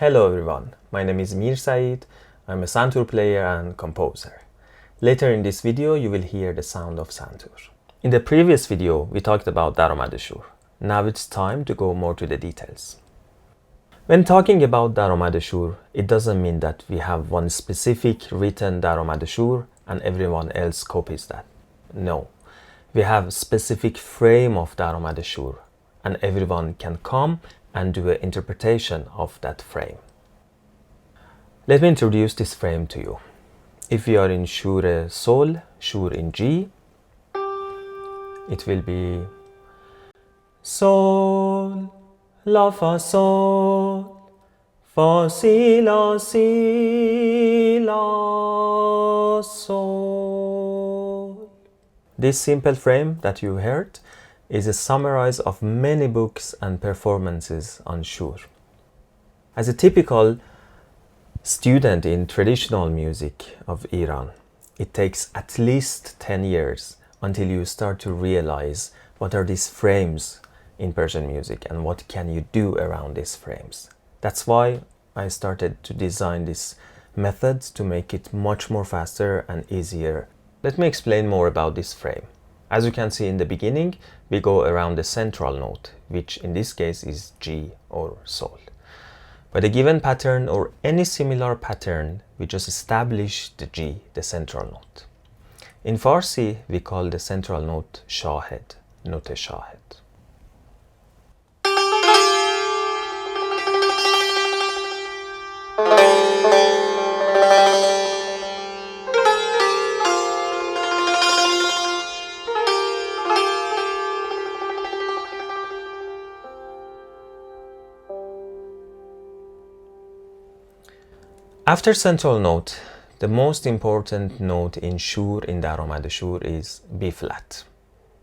Hello everyone, my name is Mir Said. I'm a santur player and composer. Later in this video you will hear the sound of santur. In the previous video we talked about daromad shur. Now it's time to go more to the details. When talking about daromad shur, it doesn't mean that we have one specific written daromad shur and everyone else copies that. No, we have specific frame of daromad shur and everyone can come and do an interpretation of that frame. Let me introduce this frame to you. If we are in Shur Sol, Shur in G, it will be Sol, La Fa Sol, Fa Si La Sol. This simple frame that you heard is a summary of many books and performances on Shur. As a typical student in traditional music of Iran, it takes at least 10 years until you start to realize what are these frames in Persian music and what can you do around these frames. That's why I started to design this method to make it much more faster and easier. Let me explain more about this frame. As you can see in the beginning, we go around the central note, which in this case is G or Sol. By the given pattern or any similar pattern, we just establish the G, the central note. In Farsi, we call the central note Shahed, note Shahed. After central note, the most important note in Shur, in daromad shur, is B flat,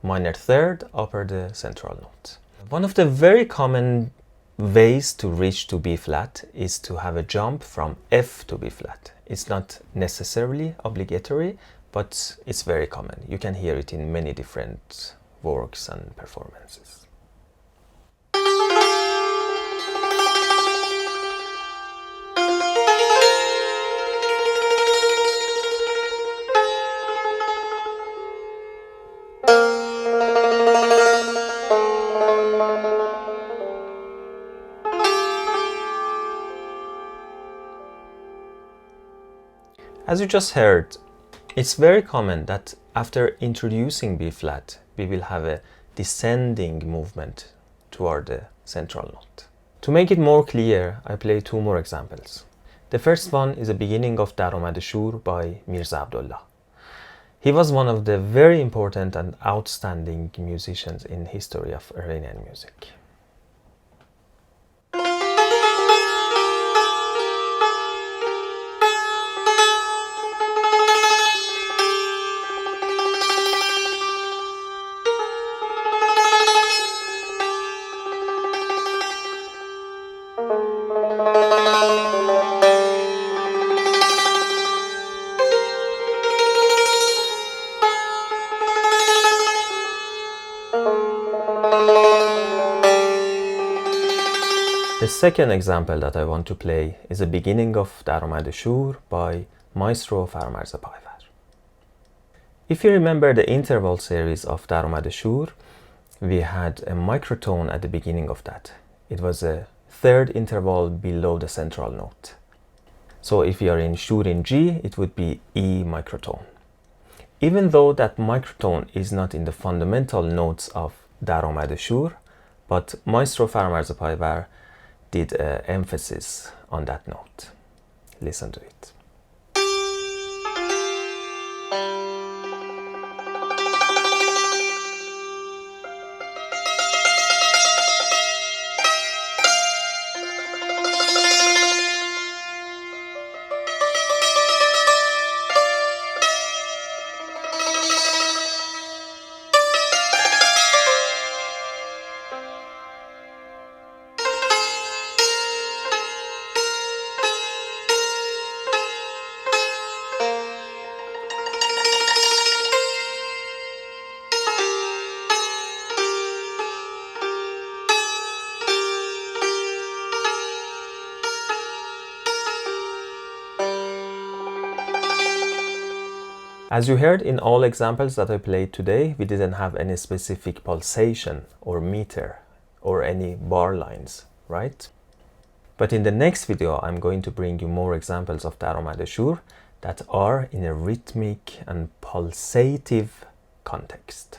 minor third upper the central note. One of the very common ways to reach to B flat is to have a jump from F to B flat. It's not necessarily obligatory, but it's very common. You can hear it in many different works and performances. As you just heard, it's very common that after introducing B flat, we will have a descending movement toward the central note. To make it more clear, I play two more examples. The first one is a beginning of daromad shur by Mirza Abdullah. He was one of the very important and outstanding musicians in history of Iranian music. The second example that I want to play is a beginning of daromad shur by Maestro Farmarz Payvar. If you remember the interval series of daromad shur, we had a microtone at the beginning of that. It was a third interval below the central note. So if you are in Shur in G, it would be E microtone. Even though that microtone is not in the fundamental notes of daromad shur, but Maestro Farmarz Payvar did emphasis on that note. Listen to it. As you heard in all examples that I played today, we didn't have any specific pulsation or meter or any bar lines, right? But in the next video, I'm going to bring you more examples of daromad shur that are in a rhythmic and pulsative context.